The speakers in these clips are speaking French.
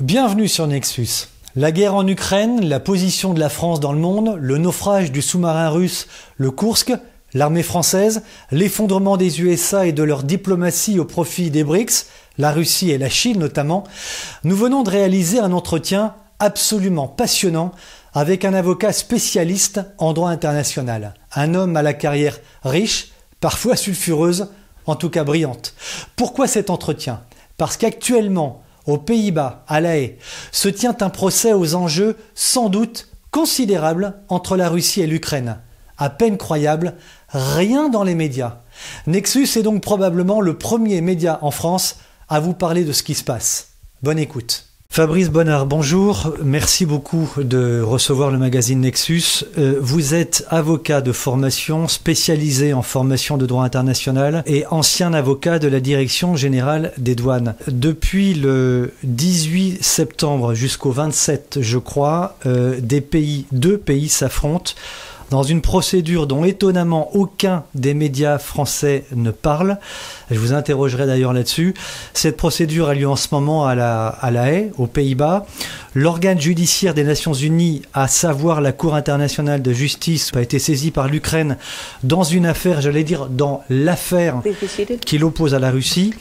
Bienvenue sur Nexus. La guerre en Ukraine, la position de la France dans le monde, le naufrage du sous-marin russe, le Kursk, l'armée française, l'effondrement des USA et de leur diplomatie au profit des BRICS, la Russie et la Chine notamment, nous venons de réaliser un entretien absolument passionnant avec un avocat spécialiste en droit international. Un homme à la carrière riche, parfois sulfureuse, en tout cas brillante. Pourquoi cet entretien ? Parce qu'actuellement, aux Pays-Bas, à La Haye, se tient un procès aux enjeux sans doute considérables entre la Russie et l'Ukraine. À peine croyable, rien dans les médias. Nexus est donc probablement le premier média en France à vous parler de ce qui se passe. Bonne écoute. Fabrice Bonnard, bonjour. Merci beaucoup de recevoir le magazine Nexus. Vous êtes avocat de formation, spécialisé en formation de droit international et ancien avocat de la Direction générale des douanes. Depuis le 18 septembre jusqu'au 27, je crois, deux pays s'affrontent dans une procédure dont étonnamment aucun des médias français ne parle. Je vous interrogerai d'ailleurs là-dessus. Cette procédure a lieu en ce moment à La Haye, aux Pays-Bas. L'organe judiciaire des Nations Unies, à savoir la Cour internationale de justice, a été saisi par l'Ukraine dans une affaire, j'allais dire dans l'affaire qui l'oppose à la Russie.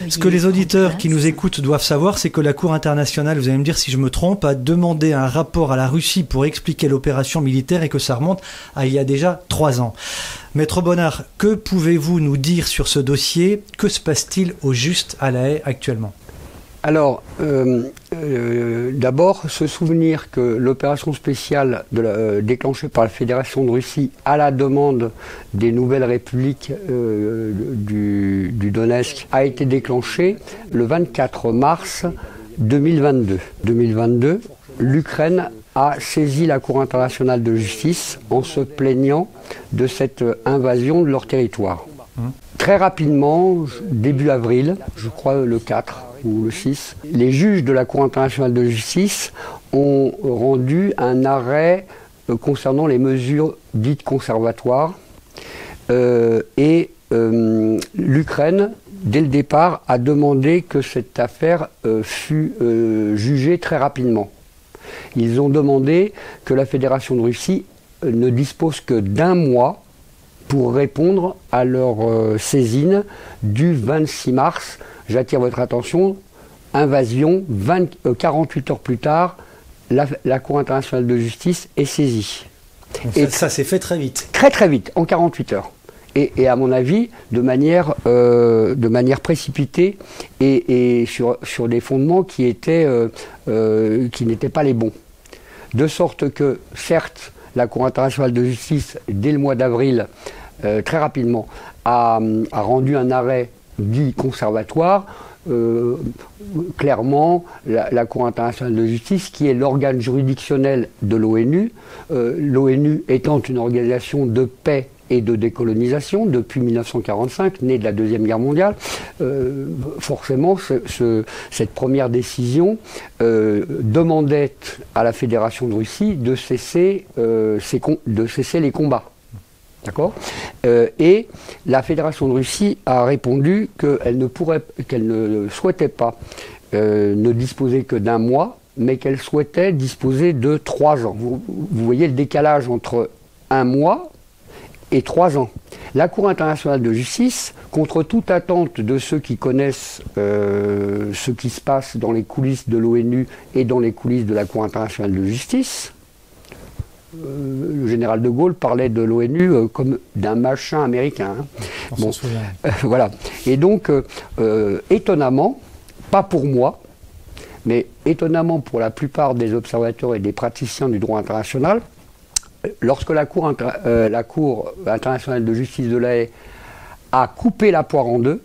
Ce que les auditeurs qui nous écoutent doivent savoir, c'est que la Cour internationale, vous allez me dire si je me trompe, a demandé un rapport à la Russie pour expliquer l'opération militaire et que ça remonte à il y a déjà 3 ans. Maître Bonnard, que pouvez-vous nous dire sur ce dossier? Que se passe-t-il au juste à La Haye actuellement? Alors, d'abord, se souvenir que l'opération spéciale déclenchée par la Fédération de Russie à la demande des nouvelles républiques du Donetsk a été déclenchée le 24 mars 2022. L'Ukraine a saisi la Cour internationale de justice en se plaignant de cette invasion de leur territoire. Très rapidement, début avril, je crois le 4 ou le 6, les juges de la Cour internationale de justice ont rendu un arrêt concernant les mesures dites conservatoires et l'Ukraine, dès le départ, a demandé que cette affaire fût jugée très rapidement. Ils ont demandé que la Fédération de Russie ne dispose que d'1 mois pour répondre à leur saisine du 26 mars. J'attire votre attention, invasion, 48 heures plus tard, la Cour internationale de justice est saisie. Et ça s'est fait très vite. Très très vite, en 48 heures. Et à mon avis, de manière précipitée et sur des fondements qui n'étaient pas les bons. De sorte que, certes, la Cour internationale de justice, dès le mois d'avril, très rapidement, a rendu un arrêt dit conservatoire. Clairement, la Cour internationale de justice, qui est l'organe juridictionnel de l'ONU, l'ONU étant une organisation de paix et de décolonisation depuis 1945, née de la Deuxième Guerre mondiale, forcément cette première décision demandait à la Fédération de Russie de cesser les combats. D'accord ? Et la Fédération de Russie a répondu qu'elle ne souhaitait pas ne disposer que d'1 mois, mais qu'elle souhaitait disposer de 3 ans. Vous voyez le décalage entre 1 mois et 3 ans. La Cour internationale de justice, contre toute attente de ceux qui connaissent ce qui se passe dans les coulisses de l'ONU et dans les coulisses de la Cour internationale de justice, le général de Gaulle parlait de l'ONU comme d'un machin américain. Bon, voilà. Et donc, étonnamment, pas pour moi, mais étonnamment pour la plupart des observateurs et des praticiens du droit international, lorsque la Cour internationale de justice de La Haye a coupé la poire en deux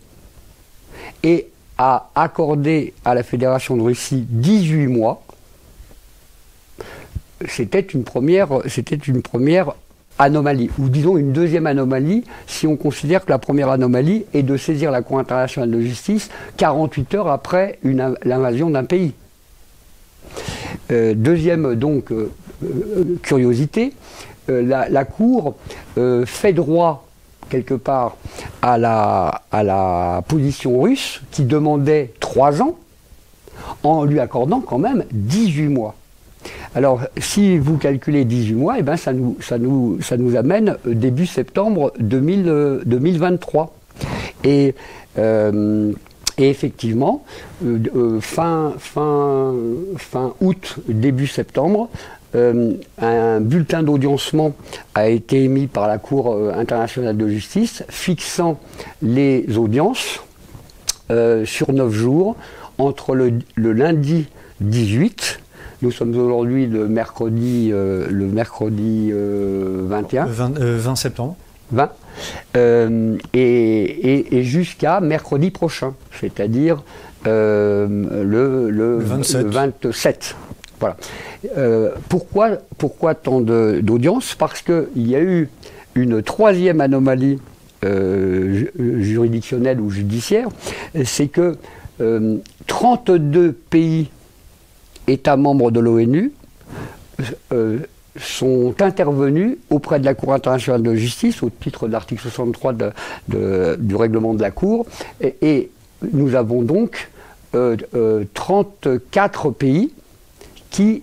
et a accordé à la Fédération de Russie 18 mois, c'était une première anomalie, ou disons une deuxième anomalie, si on considère que la première anomalie est de saisir la Cour internationale de justice 48 heures après l'invasion d'un pays. Deuxième donc curiosité, la Cour fait droit quelque part à la position russe qui demandait 3 ans en lui accordant quand même 18 mois. Alors, si vous calculez 18 mois, eh ben, ça nous amène début septembre 2023. Et effectivement, fin août, début septembre, un bulletin d'audiencement a été émis par la Cour internationale de justice fixant les audiences sur 9 jours entre le lundi 18, nous sommes aujourd'hui le mercredi 21. 20 septembre. 20. Et jusqu'à mercredi prochain, c'est-à-dire le 27. Voilà. Pourquoi tant d'audience? Parce qu'il y a eu une troisième anomalie juridictionnelle ou judiciaire, c'est que 32 pays États membres de l'ONU sont intervenus auprès de la Cour internationale de justice au titre de l'article 63 du règlement de la Cour, et nous avons donc 34 pays qui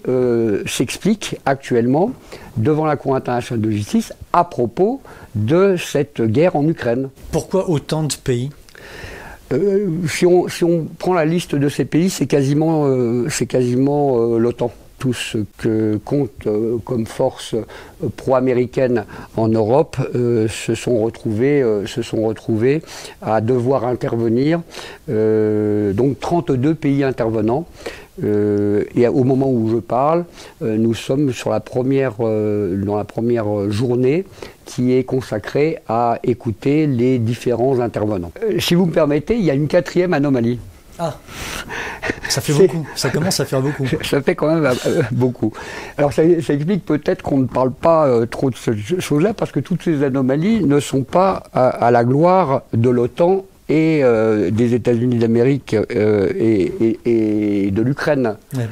s'expliquent actuellement devant la Cour internationale de justice à propos de cette guerre en Ukraine. Pourquoi autant de pays ? Si on prend la liste de ces pays, c'est quasiment l'OTAN. Tout ce que compte comme force pro-américaine en Europe se sont retrouvés à devoir intervenir. Donc 32 pays intervenants. Et au moment où je parle, nous sommes dans la première journée qui est consacrée à écouter les différents intervenants. Si vous me permettez, il y a une quatrième anomalie. Ah, ça fait beaucoup, ça commence à faire beaucoup. Ça fait quand même beaucoup. Alors ça explique peut-être qu'on ne parle pas trop de ces choses-là, parce que toutes ces anomalies ne sont pas à la gloire de l'OTAN et des États-Unis d'Amérique et de l'Ukraine. Ouais.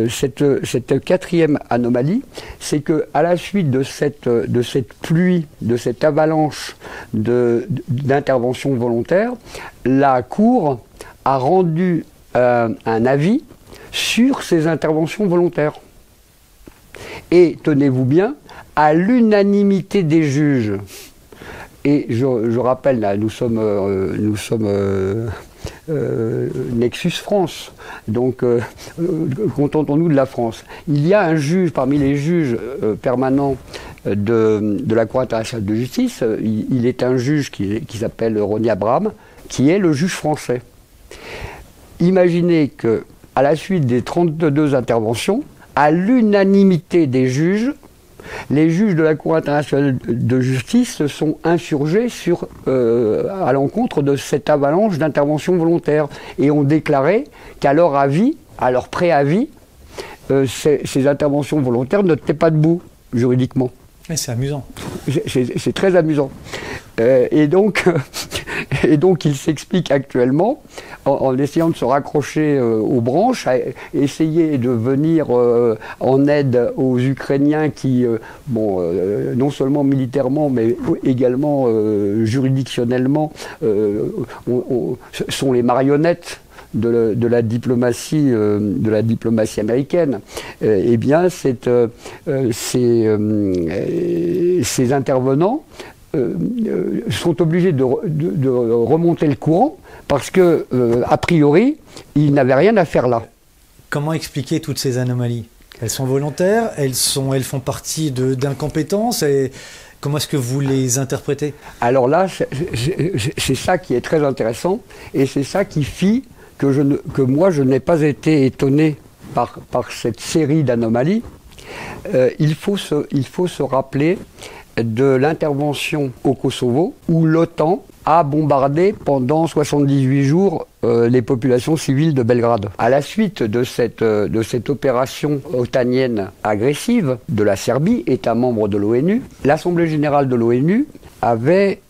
Cette quatrième anomalie, c'est qu'à la suite de cette pluie, de cette avalanche d'interventions volontaires, la Cour a rendu un avis sur ces interventions volontaires. Et tenez-vous bien, à l'unanimité des juges. Et je rappelle, là, nous sommes Nexus France, donc contentons-nous de la France. Il y a un juge, parmi les juges permanents de la Cour internationale de justice, il est un juge qui s'appelle Ronnie Abraham, qui est le juge français. Imaginez qu'à la suite des 32 interventions, à l'unanimité des juges, les juges de la Cour internationale de justice se sont insurgés à l'encontre de cette avalanche d'interventions volontaires et ont déclaré qu'à leur avis, à leur préavis, ces interventions volontaires ne tenaient pas debout juridiquement. Mais c'est amusant. C'est très amusant. Et donc il s'explique actuellement, en essayant de se raccrocher aux branches, à essayer de venir en aide aux Ukrainiens qui, non seulement militairement, mais également juridictionnellement, sont les marionnettes de la diplomatie américaine. Eh bien, ces intervenants sont obligés de remonter le courant parce que, a priori, ils n'avaient rien à faire là. Comment expliquer toutes ces anomalies? Elles sont volontaires, elles font partie d'incompétence, et comment est-ce que vous les interprétez? Alors là, c'est ça qui est très intéressant, et c'est ça qui fit que moi je n'ai pas été étonné par cette série d'anomalies. Il faut se rappeler de l'intervention au Kosovo, où l'OTAN a bombardé pendant 78 jours les populations civiles de Belgrade. À la suite de cette opération otanienne agressive de la Serbie, État membre de l'ONU, l'Assemblée générale de l'ONU avait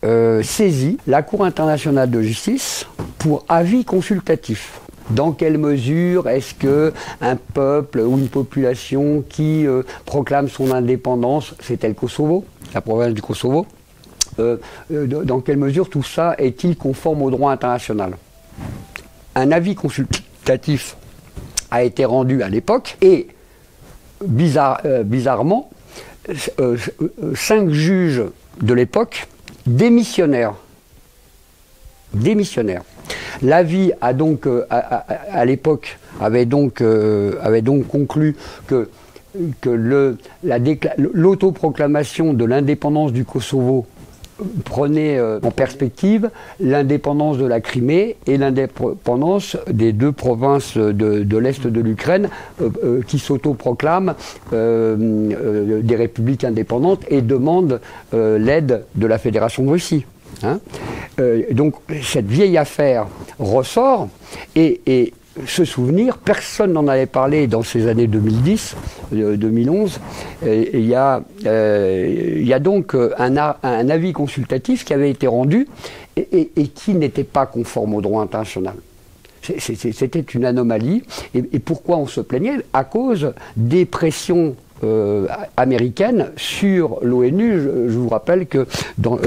saisi la Cour internationale de justice pour avis consultatif. Dans quelle mesure est-ce qu'un peuple ou une population qui proclame son indépendance, c'était le Kosovo, la province du Kosovo, dans quelle mesure tout ça est-il conforme au droit international? Un avis consultatif a été rendu à l'époque, et bizarrement, 5 juges de l'époque démissionnaires. L'avis a donc, à l'époque, avait donc conclu que l'autoproclamation de l'indépendance du Kosovo prenait en perspective l'indépendance de la Crimée et l'indépendance des 2 provinces de l'Est de l'Ukraine qui s'autoproclament des républiques indépendantes et demandent l'aide de la Fédération de Russie. Donc cette vieille affaire ressort et ce souvenir, personne n'en avait parlé dans ces années 2010, 2011. Il y a donc un avis consultatif qui avait été rendu et qui n'était pas conforme au droit international. C'était une anomalie. Et pourquoi on se plaignait? À cause des pressions américaine sur l'ONU. Je vous rappelle que dans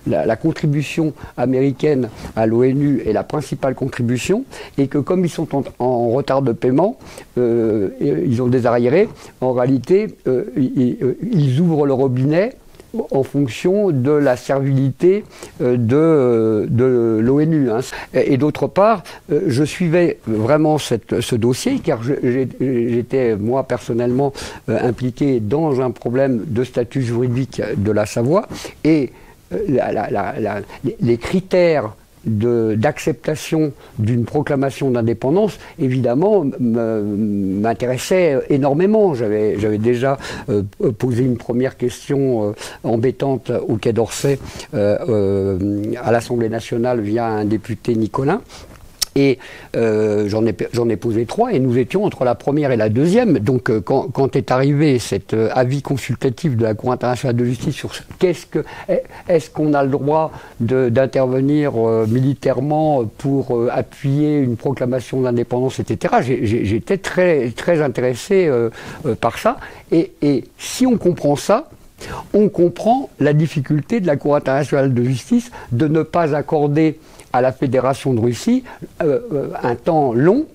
la contribution américaine à l'ONU est la principale contribution et que comme ils sont en retard de paiement, ils ont des arriérés, en réalité, ils ouvrent le robinet en fonction de la servilité de l'ONU. Et d'autre part, je suivais vraiment ce dossier, car j'étais, moi, personnellement, impliqué dans un problème de statut juridique de la Savoie, et les critères d'acceptation d'une proclamation d'indépendance, évidemment, m'intéressait énormément. J'avais déjà posé une première question embêtante au Quai d'Orsay à l'Assemblée nationale via un député Nicolin. Et j'en ai posé 3 et nous étions entre la première et la deuxième. Donc quand est arrivé cet avis consultatif de la Cour internationale de justice sur est-ce qu'on a le droit d'intervenir militairement pour appuyer une proclamation d'indépendance, etc., j'étais très, très intéressé par ça. Et si on comprend ça, on comprend la difficulté de la Cour internationale de justice de ne pas accorder à la Fédération de Russie un temps long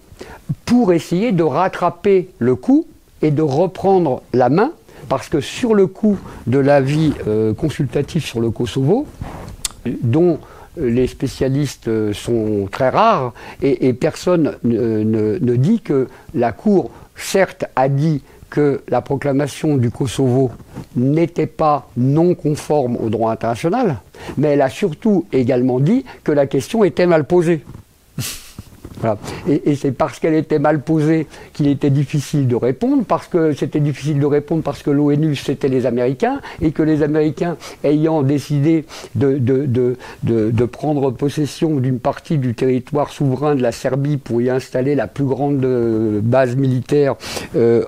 pour essayer de rattraper le coup et de reprendre la main, parce que sur le coup de l'avis consultatif sur le Kosovo, dont les spécialistes sont très rares, et personne ne dit que la Cour, certes, a dit que la proclamation du Kosovo n'était pas non conforme au droit international, mais elle a surtout également dit que la question était mal posée. Voilà. Et c'est parce qu'elle était mal posée qu'il était difficile de répondre, parce que c'était difficile de répondre parce que l'ONU c'était les Américains, et que les Américains ayant décidé de prendre possession d'une partie du territoire souverain de la Serbie pour y installer la plus grande base militaire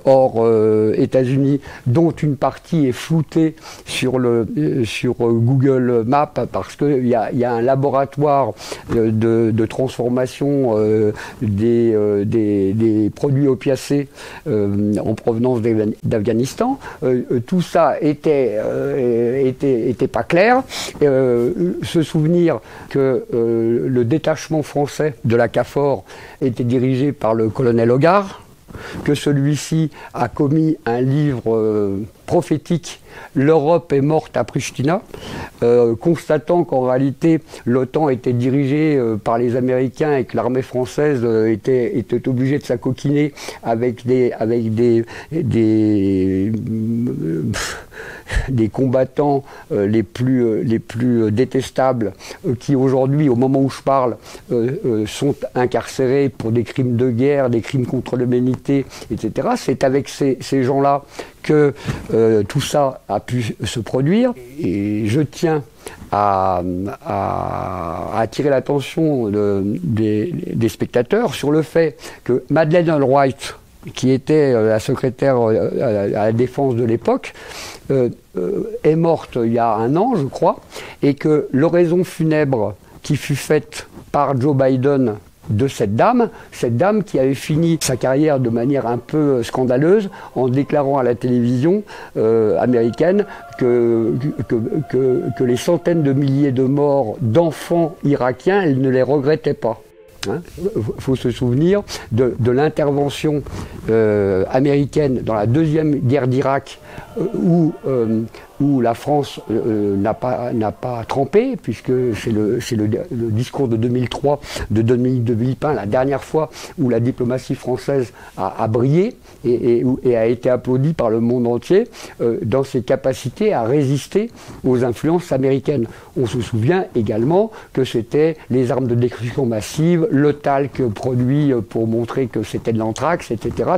hors États-Unis, dont une partie est floutée sur Google Maps, parce qu'il y a un laboratoire de transformation des produits opiacés en provenance d'Afghanistan. Tout ça était pas clair. Se souvenir que le détachement français de la CAFOR était dirigé par le colonel Hogar, que celui-ci a commis un livre prophétique, L'Europe est morte à Pristina, constatant qu'en réalité l'OTAN était dirigée par les Américains et que l'armée française était obligée de s'acoquiner avec des combattants les plus détestables, qui aujourd'hui, au moment où je parle, sont incarcérés pour des crimes de guerre, des crimes contre l'humanité, etc. C'est avec ces gens-là que tout ça a pu se produire. Et je tiens à attirer l'attention des spectateurs sur le fait que Madeleine Albright, qui était la secrétaire à la défense de l'époque, est morte il y a 1 an, je crois, et que l'oraison funèbre qui fut faite par Joe Biden de cette dame qui avait fini sa carrière de manière un peu scandaleuse en déclarant à la télévision américaine que les centaines de milliers de morts d'enfants irakiens, elle ne les regrettait pas. faut se souvenir de l'intervention américaine dans la deuxième guerre d'Irak où la France n'a pas trempé, puisque c'est le discours de 2003, de Dominique de Villepin, la dernière fois où la diplomatie française a brillé et a été applaudie par le monde entier dans ses capacités à résister aux influences américaines. On se souvient également que c'était les armes de destruction massive, le talc produit pour montrer que c'était de l'anthrax, etc.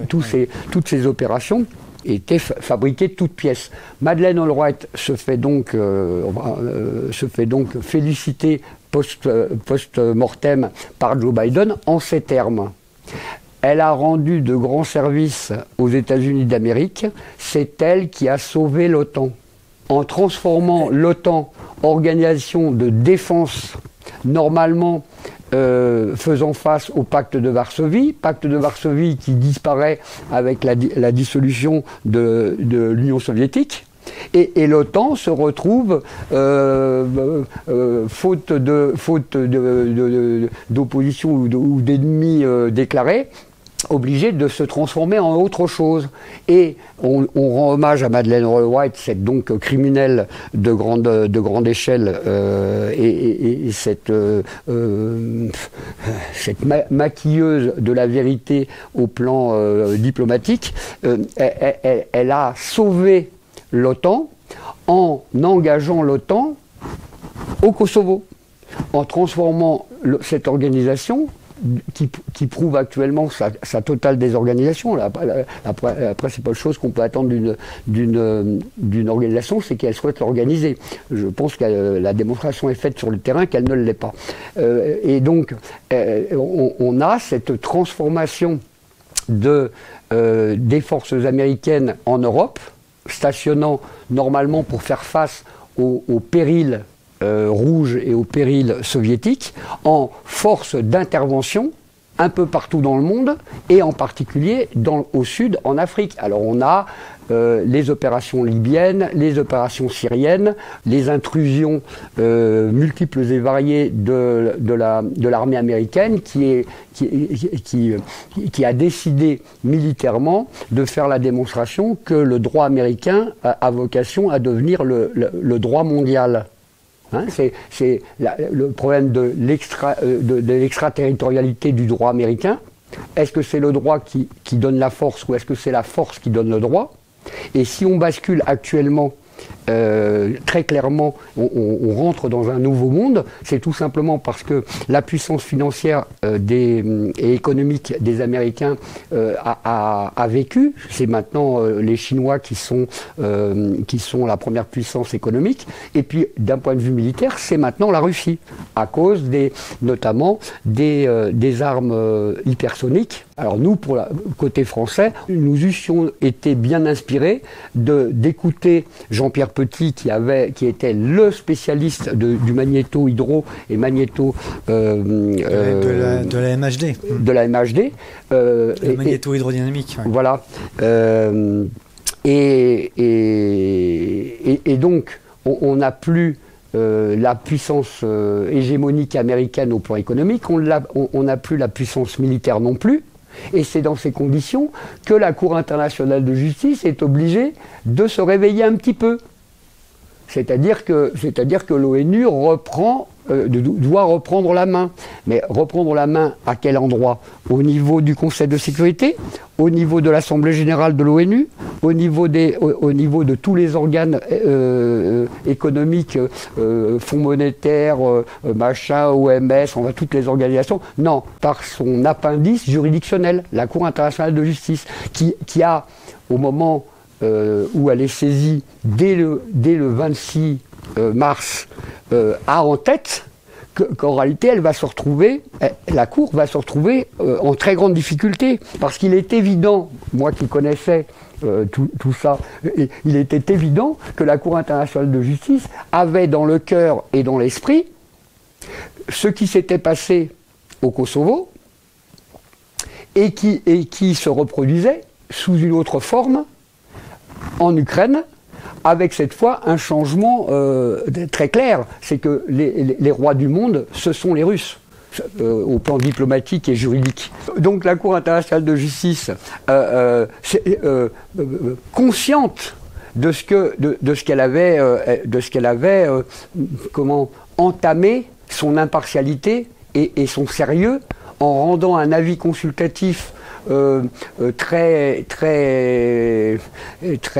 Toutes ces opérations étaient fabriquées de toutes pièces. Madeleine Albright se fait donc féliciter post-mortem par Joe Biden en ces termes. Elle a rendu de grands services aux États-Unis d'Amérique, c'est elle qui a sauvé l'OTAN. En transformant l'OTAN, organisation de défense normalement faisant face au pacte de Varsovie qui disparaît avec la dissolution de l'Union soviétique, et l'OTAN se retrouve, faute d'opposition ou d'ennemis déclarés, obligé de se transformer en autre chose. Et on rend hommage à Madeleine Albright, cette donc criminelle de grande échelle, et cette maquilleuse de la vérité au plan diplomatique. Elle a sauvé l'OTAN en engageant l'OTAN au Kosovo, en transformant cette organisation qui prouve actuellement sa totale désorganisation. La principale chose qu'on peut attendre d'une organisation, c'est qu'elle souhaite l'organiser. Je pense que la démonstration est faite sur le terrain qu'elle ne l'est pas. Et donc, on a cette transformation des forces américaines en Europe, stationnant normalement pour faire face aux périls rouge et au péril soviétique, en force d'intervention un peu partout dans le monde, et en particulier au sud, en Afrique. Alors on a les opérations libyennes, les opérations syriennes, les intrusions multiples et variées de l'armée américaine qui a décidé militairement de faire la démonstration que le droit américain a vocation à devenir le droit mondial. C'est le problème de l'extraterritorialité du droit américain. Est-ce que c'est le droit qui donne la force, ou est-ce que c'est la force qui donne le droit? Et si on bascule actuellement, très clairement, on rentre dans un nouveau monde, c'est tout simplement parce que la puissance financière et économique des Américains a vécu. C'est maintenant les Chinois qui sont la première puissance économique. Et puis, d'un point de vue militaire, c'est maintenant la Russie, à cause notamment des armes hypersoniques. Alors nous, pour le côté français, nous eussions été bien inspirés d'écouter Jean-Pierre Petit, qui était le spécialiste du magnéto-hydro et magnéto... de la MHD. De la MHD. Le magnéto-hydrodynamique. Ouais. Voilà. Et donc, on n'a plus la puissance hégémonique américaine au plan économique, on n'a plus la puissance militaire non plus. Et c'est dans ces conditions que la Cour internationale de justice est obligée de se réveiller un petit peu. C'est-à-dire que l'ONU doit reprendre la main. Mais reprendre la main à quel endroit? Au niveau du Conseil de sécurité, au niveau de l'Assemblée générale de l'ONU, au niveau de tous les organes économiques, Fonds monétaire, machin, OMS, on va toutes les organisations. Non, par son appendice juridictionnel, la Cour internationale de justice, qui a, au moment où elle est saisie, dès le 26 mars, a en tête qu'en réalité, la Cour va se retrouver en très grande difficulté. Parce qu'il est évident, moi qui connaissais tout ça, il était évident que la Cour internationale de justice avait dans le cœur et dans l'esprit ce qui s'était passé au Kosovo et qui se reproduisait sous une autre forme en Ukraine, avec cette fois un changement très clair, c'est que les rois du monde, ce sont les Russes. au plan diplomatique et juridique. Donc la Cour internationale de justice, consciente de ce qu'elle avait, entamé son impartialité et son sérieux en rendant un avis consultatif très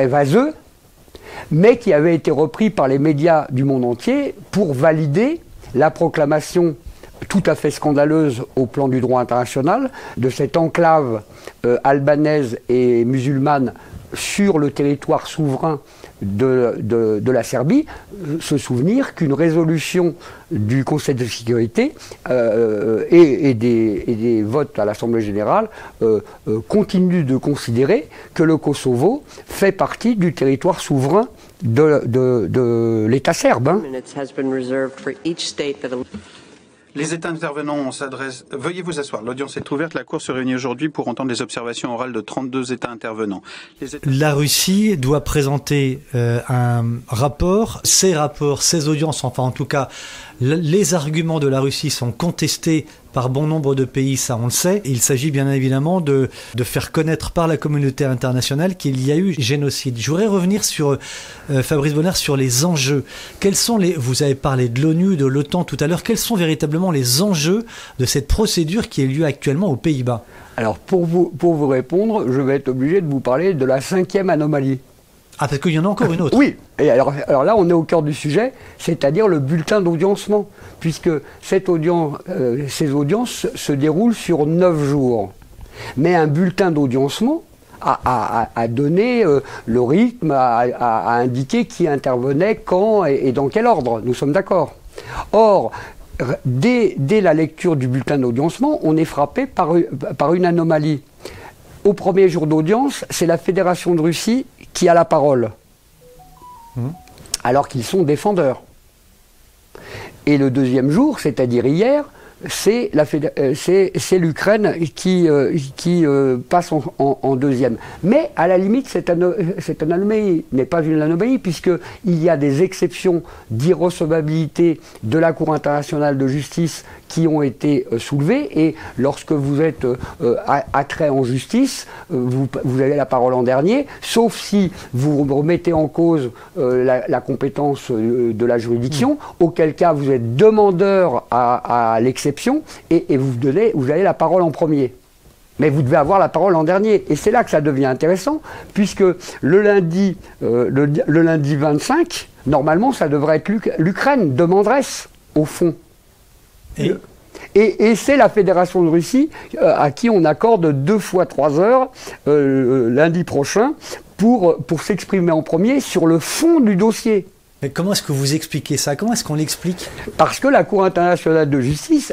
vaseux, mais qui avait été repris par les médias du monde entier pour valider la proclamation tout à fait scandaleuse au plan du droit international de cette enclave albanaise et musulmane sur le territoire souverain de la Serbie. Se souvenir qu'une résolution du Conseil de sécurité et des votes à l'Assemblée générale continuent de considérer que le Kosovo fait partie du territoire souverain de l'État serbe. Hein. Les États intervenants s'adressent... Veuillez vous asseoir. L'audience est ouverte. La Cour se réunit aujourd'hui pour entendre les observations orales de 32 États intervenants. La Russie doit présenter un rapport. Ces rapports, ces audiences, enfin en tout cas, les arguments de la Russie sont contestés par bon nombre de pays, ça on le sait. Il s'agit bien évidemment de faire connaître par la communauté internationale qu'il y a eu génocide. Je voudrais revenir sur, Fabrice Bonnaire, sur les enjeux. Quels sont vous avez parlé de l'ONU, de l'OTAN tout à l'heure, quels sont véritablement les enjeux de cette procédure qui a lieu actuellement aux Pays-Bas? Alors pour vous répondre, je vais être obligé de vous parler de la 5e anomalie. Ah, parce qu'il y en a encore une autre. Oui, et alors là on est au cœur du sujet, c'est-à-dire le bulletin d'audiencement, puisque ces audiences se déroulent sur 9 jours. Mais un bulletin d'audiencement a donné le rythme, a indiqué qui intervenait, quand et dans quel ordre, nous sommes d'accord. Or, dès la lecture du bulletin d'audiencement, on est frappé par une anomalie. Au premier jour d'audience, c'est la Fédération de Russie qui a la parole, alors qu'ils sont défendeurs. Et le deuxième jour, c'est-à-dire hier, c'est l'Ukraine qui passe en deuxième. Mais à la limite, cette anomalie n'est pas une anomalie, puisqu'il y a des exceptions d'irrecevabilité de la Cour internationale de justice qui ont été soulevées, et lorsque vous êtes attrait en justice, vous avez la parole en dernier, sauf si vous remettez en cause la compétence de la juridiction, auquel cas vous êtes demandeur à l'exception, et vous avez la parole en premier. Mais vous devez avoir la parole en dernier. Et c'est là que ça devient intéressant, puisque le lundi 25, normalement, ça devrait être l'Ukraine, demanderesse, au fond. Et c'est la Fédération de Russie à qui on accorde 2 fois 3 heures lundi prochain pour s'exprimer en premier sur le fond du dossier. Mais comment est-ce que vous expliquez ça? Comment est-ce qu'on l'explique? Parce que la Cour internationale de justice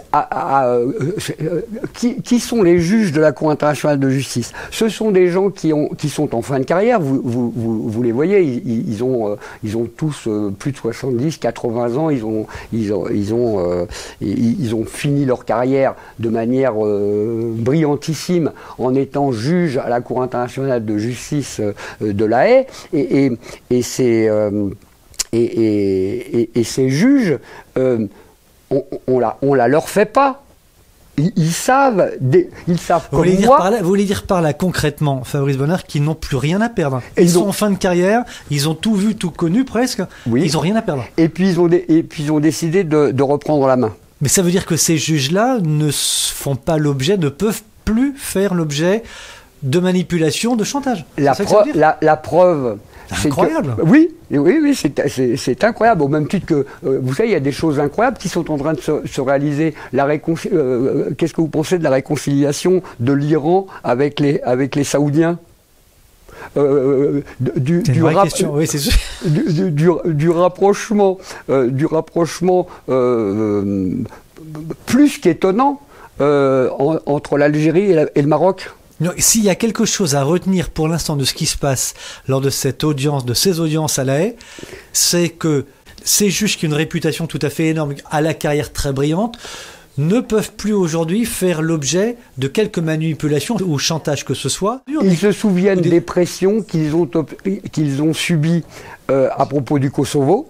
qui sont les juges de la Cour internationale de justice? Ce sont des gens qui sont en fin de carrière. Vous les voyez, ils ont tous plus de 70, 80 ans. Ils ont fini leur carrière de manière brillantissime en étant juges à la Cour internationale de justice de La Haye. Et ces juges, on la leur fait pas. Ils savent comme moi. Vous voulez dire par là concrètement, Fabrice Bonnaire, qu'ils n'ont plus rien à perdre. Ils sont en fin de carrière, ils ont tout vu, tout connu presque. Oui. Ils n'ont rien à perdre. Et puis ils ont décidé de reprendre la main. Mais ça veut dire que ces juges-là ne peuvent plus faire l'objet de manipulation, de chantage. La preuve. C'est incroyable. Oui, c'est incroyable. Au même titre que, vous savez, il y a des choses incroyables qui sont en train de se réaliser. Qu'est-ce que vous pensez de la réconciliation de l'Iran avec les Saoudiens? Du rapprochement plus qu'étonnant entre l'Algérie et le Maroc. S'il y a quelque chose à retenir pour l'instant de ce qui se passe lors de ces audiences à La Haye, c'est que ces juges qui ont une réputation tout à fait énorme, à la carrière très brillante, ne peuvent plus aujourd'hui faire l'objet de quelque manipulation ou chantage que ce soit. Ils se souviennent des pressions qu'ils ont subies à propos du Kosovo.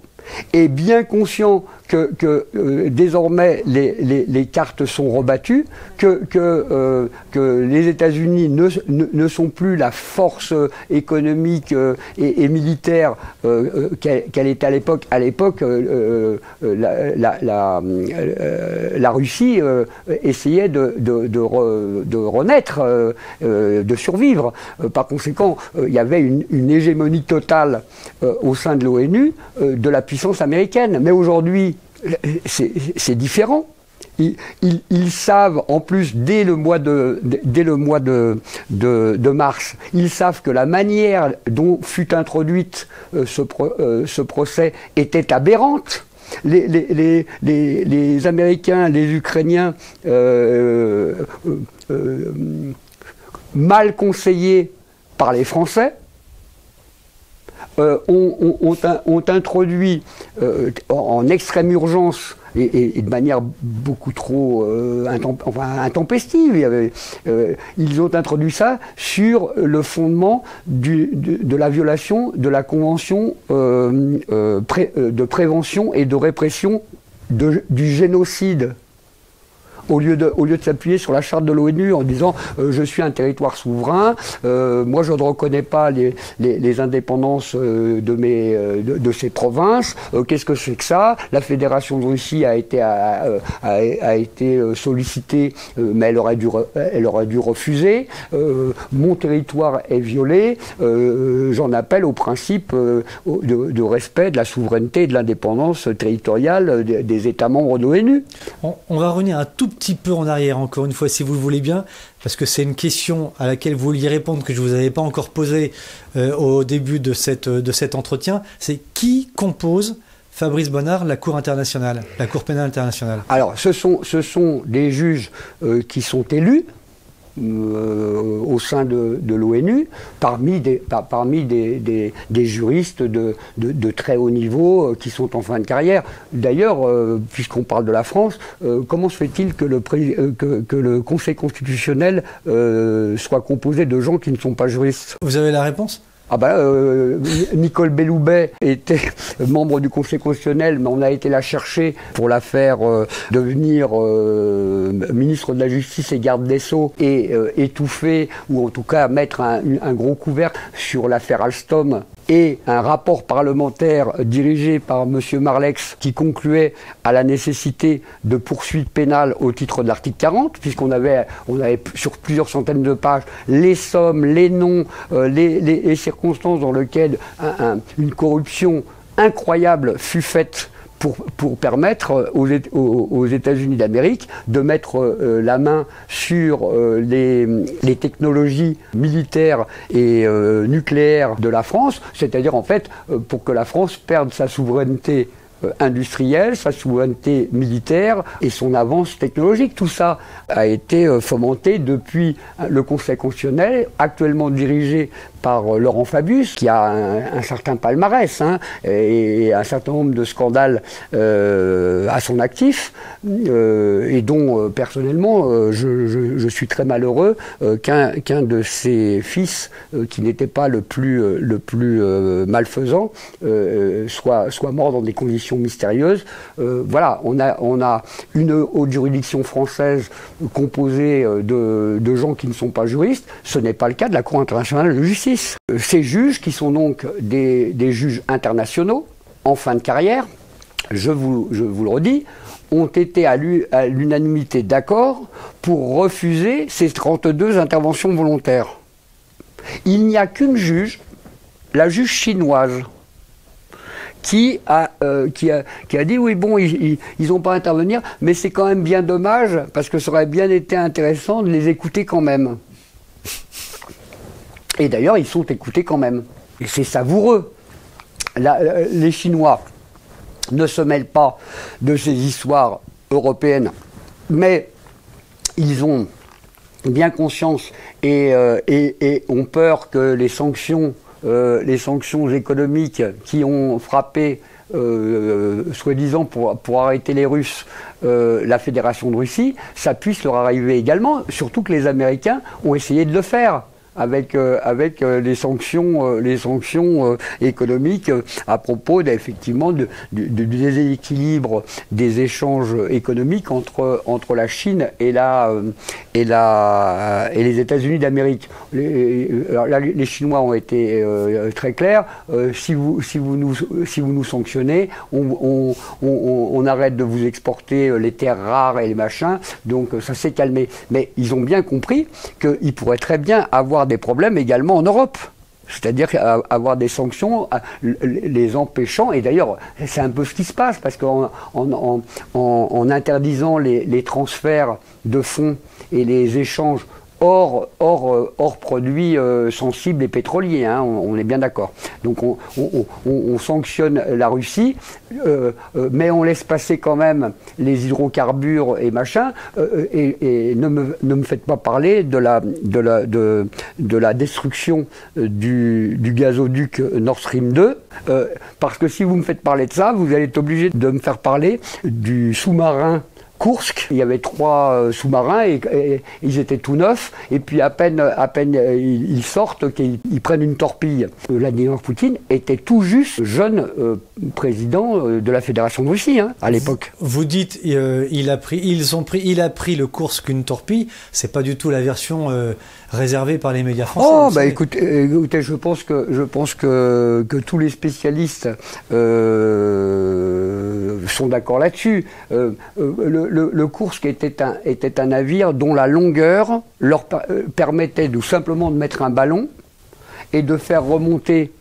est bien conscient que désormais les cartes sont rebattues, que les États-Unis ne sont plus la force économique et militaire qu'elle était à l'époque. À l'époque, la Russie essayait de renaître, de survivre. Par conséquent, il y avait une hégémonie totale au sein de l'ONU de la puissance américaine. Mais aujourd'hui, c'est différent. Ils savent, en plus, dès le mois de mars, ils savent que la manière dont fut introduite ce procès était aberrante. Les Américains, les Ukrainiens, mal conseillés par les Français, ont introduit en extrême urgence et de manière beaucoup trop intempestive. Ils ont introduit ça sur le fondement de la violation de la Convention de prévention et de répression du génocide. Au lieu de s'appuyer sur la charte de l'ONU en disant je suis un territoire souverain, moi je ne reconnais pas les indépendances de ces provinces, qu'est-ce que c'est que ça? La Fédération de Russie a été sollicitée, mais elle aurait dû refuser. Mon territoire est violé, j'en appelle au principe de respect de la souveraineté et de l'indépendance territoriale des États membres de l'ONU. On va revenir un tout petit peu en arrière, encore une fois, si vous le voulez bien, parce que c'est une question à laquelle vous vouliez répondre que je ne vous avais pas encore posée au début de cet entretien. C'est qui compose, Fabrice Bonnard, la Cour internationale, la Cour pénale internationale? Alors, ce sont des juges qui sont élus au sein de l'ONU, parmi des juristes de très haut niveau qui sont en fin de carrière. D'ailleurs, puisqu'on parle de la France, comment se fait-il que le Conseil constitutionnel soit composé de gens qui ne sont pas juristes? Vous avez la réponse? Nicole Belloubet était membre du Conseil constitutionnel, mais on a été la chercher pour la faire devenir ministre de la Justice et garde des Sceaux et étouffer, ou en tout cas mettre un gros couvercle sur l'affaire Alstom, et un rapport parlementaire dirigé par M. Marlex qui concluait à la nécessité de poursuites pénales au titre de l'article 40, puisqu'on avait sur plusieurs centaines de pages les sommes, les noms, les circonstances dans lesquelles une corruption incroyable fut faite pour permettre aux États-Unis d'Amérique de mettre la main sur les technologies militaires et nucléaires de la France, c'est-à-dire en fait pour que la France perde sa souveraineté industrielle, sa souveraineté militaire et son avance technologique. Tout ça a été fomenté depuis le Conseil constitutionnel, actuellement dirigé par Laurent Fabius, qui a un certain palmarès et un certain nombre de scandales à son actif, et dont personnellement je suis très malheureux qu'un de ses fils, qui n'était pas le plus malfaisant, soit mort dans des conditions mystérieuses. Voilà, on a une haute juridiction française composée de gens qui ne sont pas juristes. Ce n'est pas le cas de la Cour internationale de justice. Ces juges, qui sont donc des juges internationaux, en fin de carrière, je vous le redis, ont été à l'unanimité d'accord pour refuser ces 32 interventions volontaires. Il n'y a qu'une juge, la juge chinoise, qui a dit oui, bon, ils n'ont pas à intervenir, mais c'est quand même bien dommage, parce que ça aurait bien été intéressant de les écouter quand même. Et d'ailleurs, ils sont écoutés quand même. Et c'est savoureux. Les Chinois ne se mêlent pas de ces histoires européennes, mais ils ont bien conscience et ont peur que les sanctions économiques qui ont frappé, soi-disant pour arrêter les Russes, la Fédération de Russie, ça puisse leur arriver également, surtout que les Américains ont essayé de le faire. les sanctions économiques à propos effectivement du déséquilibre des échanges économiques entre la Chine et les États-Unis d'Amérique. Les Chinois ont été très clairs. Si vous nous sanctionnez, on arrête de vous exporter les terres rares et les machins. Donc ça s'est calmé. Mais ils ont bien compris qu'ils pourraient très bien avoir des problèmes également en Europe. C'est-à-dire avoir des sanctions les empêchant, et d'ailleurs c'est un peu ce qui se passe, parce qu'en interdisant les transferts de fonds et les échanges hors produits sensibles et pétroliers, hein, on est bien d'accord. Donc on sanctionne la Russie, mais on laisse passer quand même les hydrocarbures et machin, et ne me faites pas parler de la destruction du gazoduc Nord Stream 2, parce que si vous me faites parler de ça, vous allez être obligé de me faire parler du sous-marin Kursk. Il y avait 3 sous-marins et ils étaient tout neufs, et puis à peine ils sortent qu'ils prennent une torpille. Vladimir Poutine était tout juste jeune président de la Fédération de Russie, hein, à l'époque. Vous dites il a pris le Kursk une torpille. C'est pas du tout la version réservée par les médias français. Oh bah écoutez, je pense que tous les spécialistes sont d'accord là-dessus. Le Kursk était un navire dont la longueur leur permettait tout simplement de mettre un ballon et de faire remonter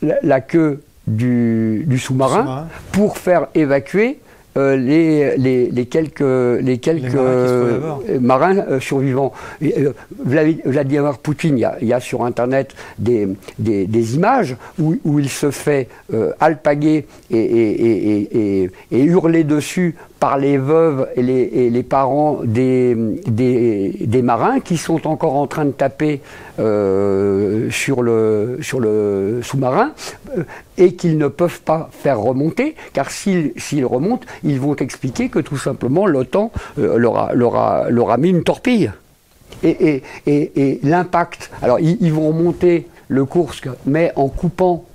la queue du sous-marin pour faire évacuer les quelques marins survivants. Vladimir Poutine, il y a sur Internet des images où il se fait alpaguer et hurler dessus par les veuves et les parents des marins qui sont encore en train de taper sur le sous-marin et qu'ils ne peuvent pas faire remonter, car s'ils remontent, ils vont expliquer que tout simplement l'OTAN leur a mis une torpille. Et l'impact, alors ils vont remonter le Kursk, mais en coupant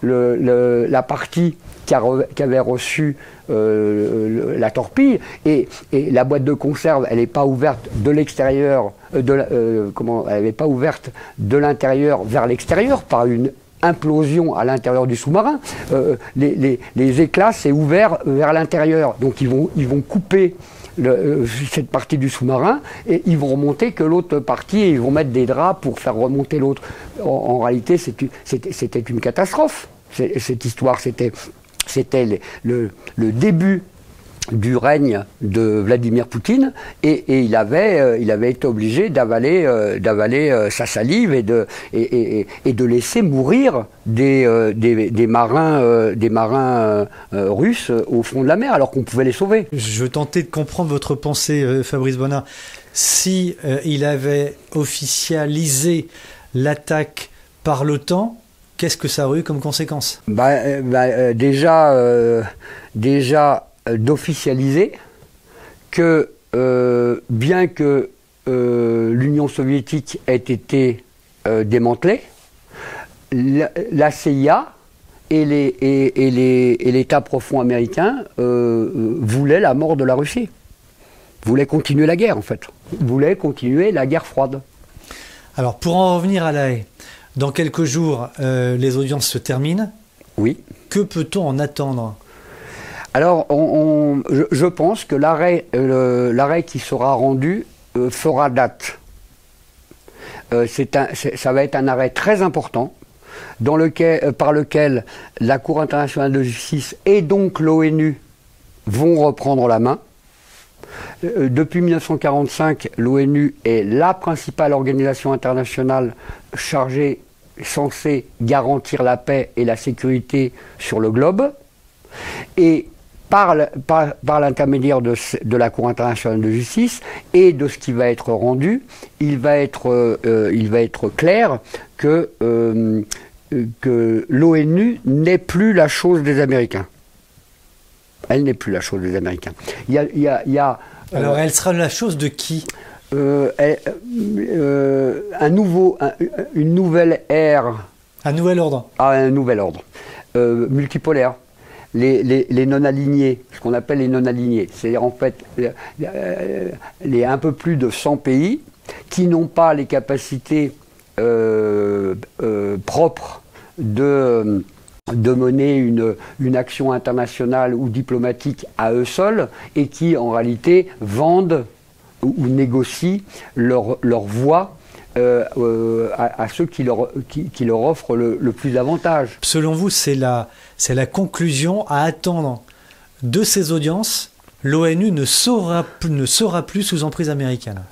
la partie qui avait reçu la torpille, et la boîte de conserve, elle n'est pas ouverte de l'extérieur, elle n'est pas ouverte de l'intérieur vers l'extérieur par une implosion à l'intérieur du sous-marin. Les éclats, c'est ouvert vers l'intérieur, donc ils vont couper cette partie du sous-marin, et ils vont remonter que l'autre partie, et ils vont mettre des draps pour faire remonter l'autre. En réalité, c'était une catastrophe. Cette histoire, c'était le début du règne de Vladimir Poutine, et il avait été obligé d'avaler sa salive et de laisser mourir des marins russes au fond de la mer, alors qu'on pouvait les sauver. Je tentais de comprendre votre pensée, Fabrice Bonnat. Si il avait officialisé l'attaque par l'OTAN, qu'est-ce que ça aurait eu comme conséquence? Déjà d'officialiser que bien que l'Union soviétique ait été démantelée, la CIA et l'État profond américain voulaient la mort de la Russie, voulaient continuer la guerre en fait, voulaient continuer la guerre froide. Alors pour en revenir à La Haye, dans quelques jours, les audiences se terminent. Oui. Que peut-on en attendre? Alors, je pense que l'arrêt qui sera rendu fera date. Ça va être un arrêt très important par lequel la Cour internationale de justice et donc l'ONU vont reprendre la main. Depuis 1945, l'ONU est la principale organisation internationale censée garantir la paix et la sécurité sur le globe. Et par l'intermédiaire de la Cour internationale de justice et de ce qui va être rendu, il va être clair que l'ONU n'est plus la chose des Américains. Elle n'est plus la chose des Américains. Alors elle sera la chose de qui? Une nouvelle ère. Un nouvel ordre. Un nouvel ordre. Multipolaire. Les non-alignés, ce qu'on appelle les non-alignés, c'est-à-dire en fait les un peu plus de 100 pays qui n'ont pas les capacités propres de mener une action internationale ou diplomatique à eux seuls et qui en réalité vendent ou négocient leur voix à ceux qui leur offrent le plus d'avantages. Selon vous, c'est la conclusion à attendre de ces audiences. L'ONU ne sera plus sous emprise américaine.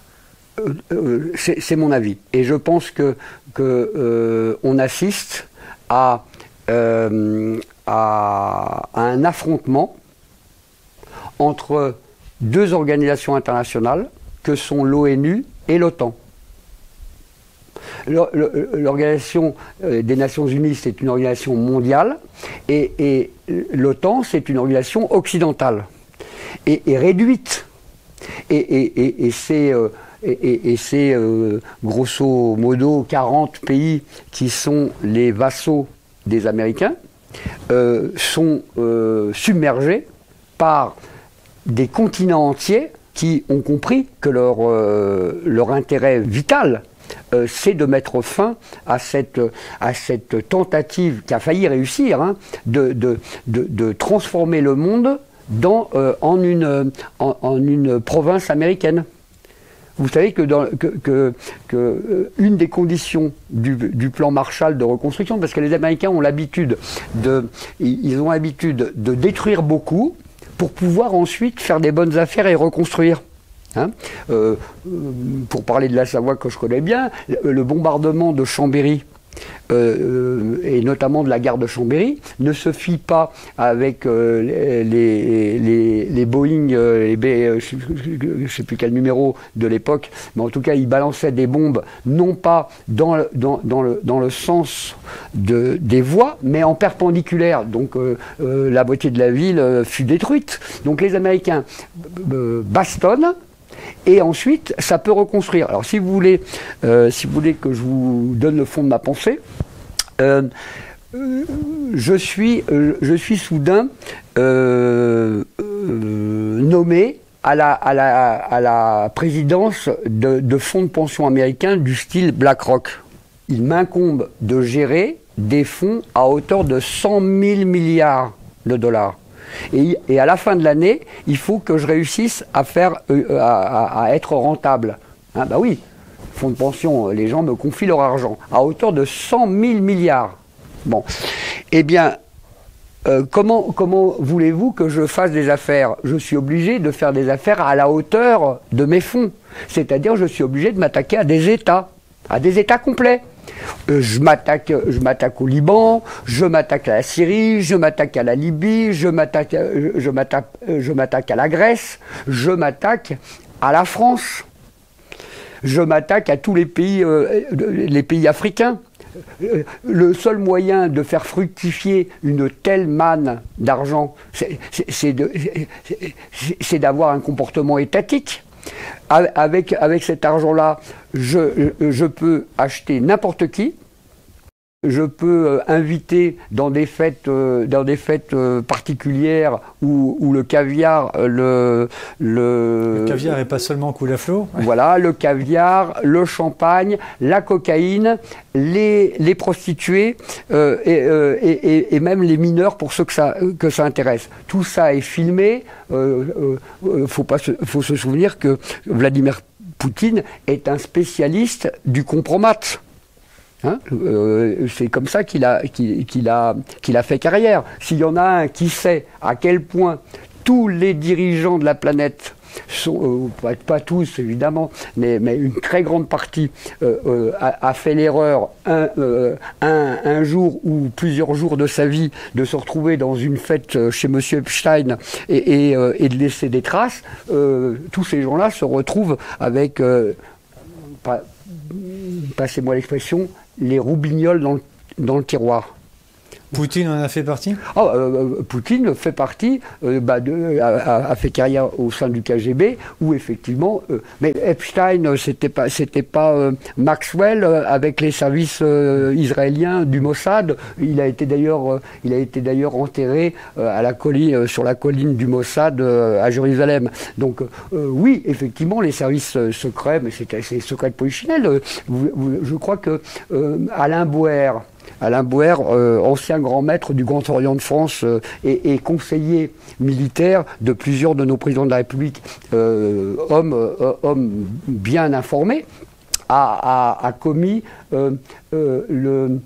C'est mon avis. Et je pense qu'on assiste à un affrontement entre deux organisations internationales que sont l'ONU et l'OTAN. L'Organisation des Nations Unies, c'est une organisation mondiale, et l'OTAN, c'est une organisation occidentale, et réduite. Et c'est grosso modo 40 pays qui sont les vassaux des Américains, sont submergés par des continents entiers qui ont compris que leur intérêt vital, c'est de mettre fin à cette tentative qui a failli réussir, hein, de transformer le monde en une province américaine. Vous savez que une des conditions du plan Marshall de reconstruction, parce que les Américains ont l'habitude de détruire beaucoup pour pouvoir ensuite faire des bonnes affaires et reconstruire. Hein, pour parler de la Savoie que je connais bien, le bombardement de Chambéry, et notamment de la gare de Chambéry, ne se fit pas avec les Boeing, je ne sais plus quel numéro de l'époque, mais en tout cas ils balançaient des bombes non pas dans le sens des voies, mais en perpendiculaire. Donc la moitié de la ville fut détruite. Donc les Américains bastonnent. Et ensuite, ça peut reconstruire. Alors, si vous voulez que je vous donne le fond de ma pensée, je suis soudain nommé à la présidence de fonds de pension américains du style BlackRock. Il m'incombe de gérer des fonds à hauteur de 100 000 milliards de dollars. Et à la fin de l'année, il faut que je réussisse à être rentable. Hein, bah oui, fonds de pension, les gens me confient leur argent à hauteur de 100 000 milliards. Bon, eh bien, comment voulez-vous que je fasse des affaires? Je suis obligé de faire des affaires à la hauteur de mes fonds. C'est-à-dire, je suis obligé de m'attaquer à des États complets. Je m'attaque au Liban, je m'attaque à la Syrie, je m'attaque à la Libye, je m'attaque à la Grèce, je m'attaque à la France, je m'attaque à tous les pays africains. Le seul moyen de faire fructifier une telle manne d'argent, c'est d'avoir un comportement étatique. Avec cet argent-là, je peux acheter n'importe qui, je peux inviter dans des fêtes particulières où le caviar, le caviar et pas seulement coule à flot. Voilà, le caviar, le champagne, la cocaïne, les prostituées et même les mineurs pour ceux que ça intéresse. Tout ça est filmé. Faut se souvenir que Vladimir Poutine est un spécialiste du compromat. Hein, c'est comme ça qu'il a fait carrière. S'il y en a un qui sait à quel point tous les dirigeants de la planète sont, pas tous évidemment, mais une très grande partie a fait l'erreur un jour ou plusieurs jours de sa vie de se retrouver dans une fête chez Monsieur Epstein et de laisser des traces, tous ces gens-là se retrouvent avec, passez-moi l'expression, les roubignoles dans le tiroir. Poutine en a fait partie? Poutine fait partie, a fait carrière au sein du KGB, où effectivement, mais Epstein, c'était pas Maxwell avec les services israéliens du Mossad. Il a été d'ailleurs enterré à la colline, sur la colline du Mossad à Jérusalem. Donc oui, effectivement, les services secrets, mais c'est secret de polichinelle. Je crois que Alain Boer, ancien grand maître du Grand Orient de France et conseiller militaire de plusieurs de nos présidents de la République, homme bien informé, a commis les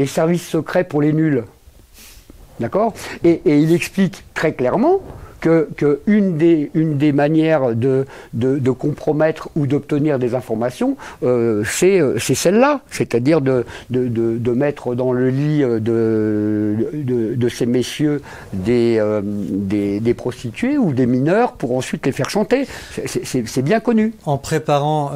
services secrets pour les nuls. D'accord ? Et il explique très clairement que une des manières de compromettre ou d'obtenir des informations, c'est celle-là, c'est-à-dire de mettre dans le lit de ces messieurs des prostituées ou des mineurs pour ensuite les faire chanter. C'est bien connu. En préparant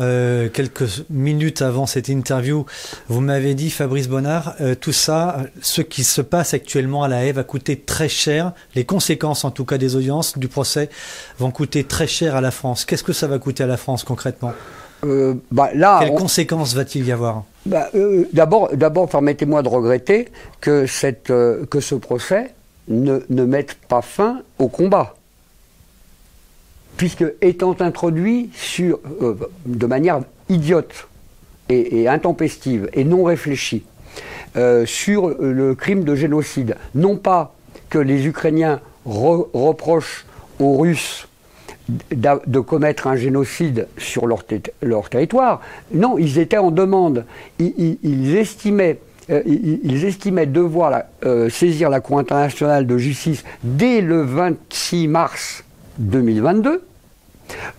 quelques minutes avant cette interview, vous m'avez dit, Fabrice Bonnard, tout ça, ce qui se passe actuellement à La Haye va coûter très cher, les conséquences en tout cas des audiences du procès vont coûter très cher à la France. Qu'est-ce que ça va coûter à la France concrètement? Quelles conséquences va-t-il y avoir? D'abord, permettez-moi de regretter que ce procès ne mette pas fin au combat. Puisque étant introduit de manière idiote et intempestive et non réfléchie sur le crime de génocide, non pas que les Ukrainiens reprochent aux Russes de commettre un génocide sur leur territoire. Non, ils étaient en demande. Ils estimaient devoir saisir la Cour internationale de justice dès le 26 mars 2022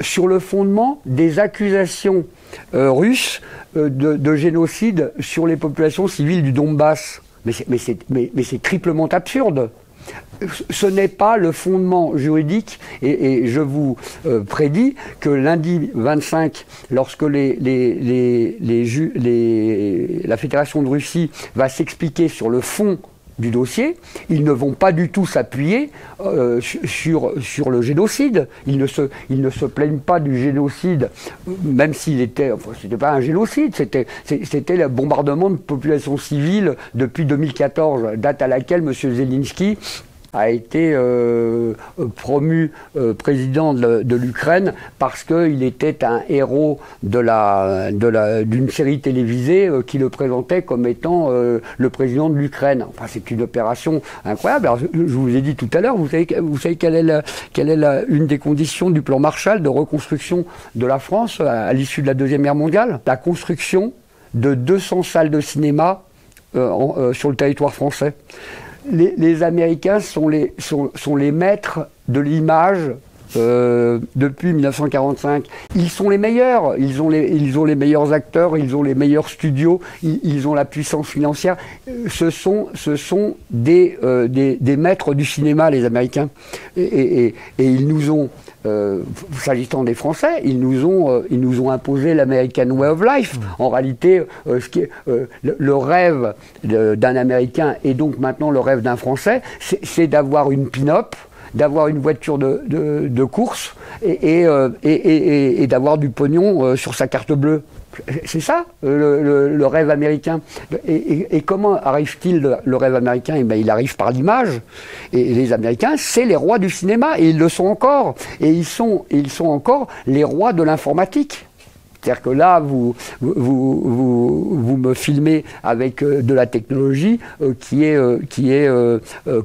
sur le fondement des accusations russes de génocide sur les populations civiles du Donbass. Mais c'est triplement absurde. Ce n'est pas le fondement juridique et je vous prédis que lundi 25, lorsque la Fédération de Russie va s'expliquer sur le fond du dossier, ils ne vont pas du tout s'appuyer sur le génocide. Ils ne se plaignent pas du génocide, même s'il était, c'était pas un génocide, c'était le bombardement de populations civiles depuis 2014, date à laquelle M. Zelensky a été promu président de l'Ukraine parce qu'il était un héros d'une série télévisée qui le présentait comme étant le président de l'Ukraine. Enfin, c'est une opération incroyable. Alors, je vous ai dit tout à l'heure, vous savez quelle est une des conditions du plan Marshall de reconstruction de la France à l'issue de la Deuxième Guerre mondiale? La construction de 200 salles de cinéma sur le territoire français. Les Américains sont les maîtres de l'image depuis 1945. Ils sont les meilleurs. Ils ont les meilleurs acteurs, ils ont les meilleurs studios, ils ont la puissance financière. Ce sont des maîtres du cinéma, les Américains. Et ils nous ont, s'agissant des Français, ils nous ont imposé l'American Way of Life. En réalité, le rêve d'un Américain et donc maintenant le rêve d'un Français, c'est d'avoir une pin-up, d'avoir une voiture de course et d'avoir du pognon sur sa carte bleue. C'est ça, le rêve américain. Et comment arrive-t-il le rêve américain? Eh bien, il arrive par l'image. Et les Américains, c'est les rois du cinéma, et ils le sont encore. Et ils sont encore les rois de l'informatique. C'est-à-dire que là, vous me filmez avec de la technologie qui est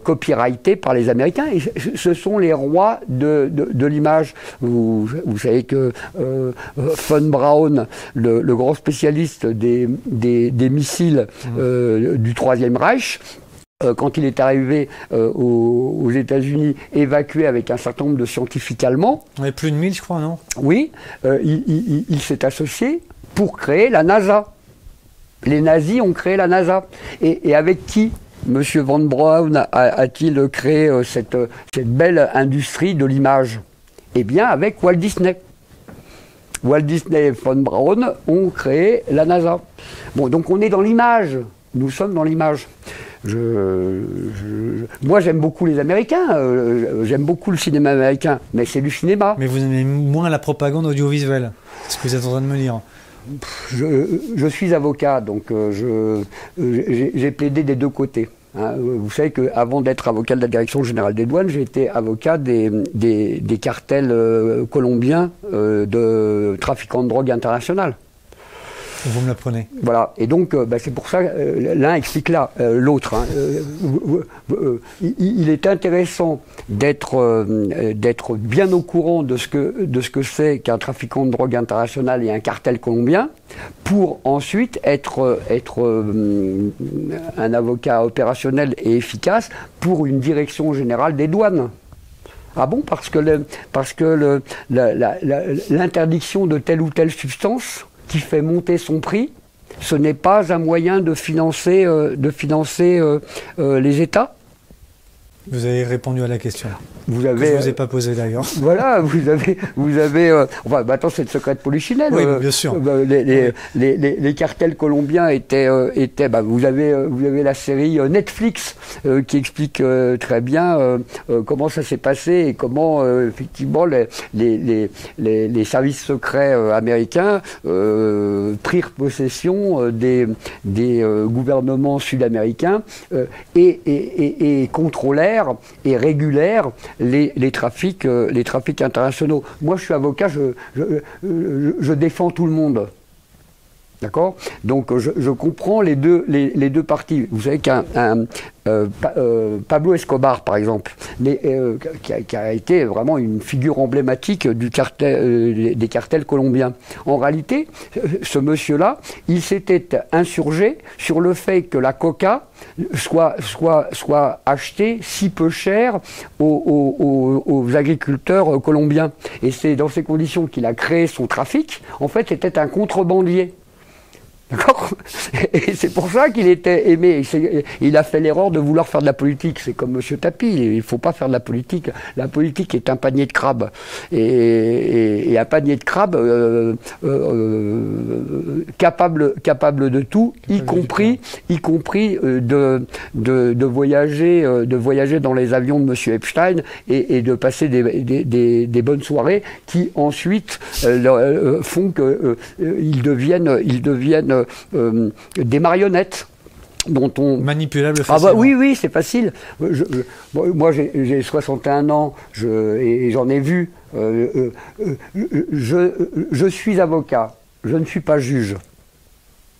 copyrightée par les Américains. Et ce sont les rois de l'image. Vous savez que Von Braun, le grand spécialiste des missiles du Troisième Reich, quand il est arrivé aux États-Unis, évacué avec un certain nombre de scientifiques allemands. On est plus de 1000, je crois, non? Oui, il s'est associé pour créer la NASA. Les nazis ont créé la NASA. Et avec qui M. Von Braun a-t-il créé cette belle industrie de l'image? Eh bien, avec Walt Disney. Walt Disney et Von Braun ont créé la NASA. Bon, donc on est dans l'image. Nous sommes dans l'image. Moi, j'aime beaucoup les Américains, j'aime beaucoup le cinéma américain, mais c'est du cinéma. Mais vous aimez moins la propagande audiovisuelle, c'est ce que vous êtes en train de me dire. Je suis avocat, donc j'ai plaidé des deux côtés. Hein. Vous savez qu'avant d'être avocat de la Direction générale des douanes, j'ai été avocat des cartels colombiens de trafiquants de drogue international. Vous me l'apprenez. Voilà, et donc c'est pour ça, l'un explique l'autre. Hein. Il est intéressant d'être bien au courant de ce que c'est qu'un trafiquant de drogue international et un cartel colombien, pour ensuite être un avocat opérationnel et efficace pour une direction générale des douanes. Ah bon, parce que l'interdiction de telle ou telle substance qui fait monter son prix, ce n'est pas un moyen de financer les États. Vous avez répondu à la question. Vous avez, que je ne vous ai pas posé d'ailleurs. Voilà, vous avez enfin, maintenant c'est le secret de Polichinelle. Oui, bien sûr. Les cartels colombiens étaient vous avez la série Netflix qui explique très bien comment ça s'est passé et comment effectivement les services secrets américains prirent possession des gouvernements sud-américains et contrôlèrent et régulèrent les trafics internationaux. Moi, je suis avocat, je défends tout le monde. D'accord ? Donc, je comprends les deux parties. Vous savez qu'un Pablo Escobar, par exemple, qui a été vraiment une figure emblématique des cartels colombiens. En réalité, ce monsieur-là, il s'était insurgé sur le fait que la coca soit achetée si peu cher aux agriculteurs colombiens. Et c'est dans ces conditions qu'il a créé son trafic. En fait, c'était un contrebandier. D'accord ? Et c'est pour ça qu'il était aimé. Il a fait l'erreur de vouloir faire de la politique. C'est comme M. Tapi, il ne faut pas faire de la politique. La politique est un panier de crabes. Et un panier de crabes capable de tout, y compris de voyager dans les avions de M. Epstein et de passer des bonnes soirées qui ensuite font qu'ils deviennent des marionnettes dont on... Manipulable facilement. Ah bah oui, c'est facile. Moi, j'ai 61 ans et j'en ai vu. Je suis avocat, je ne suis pas juge.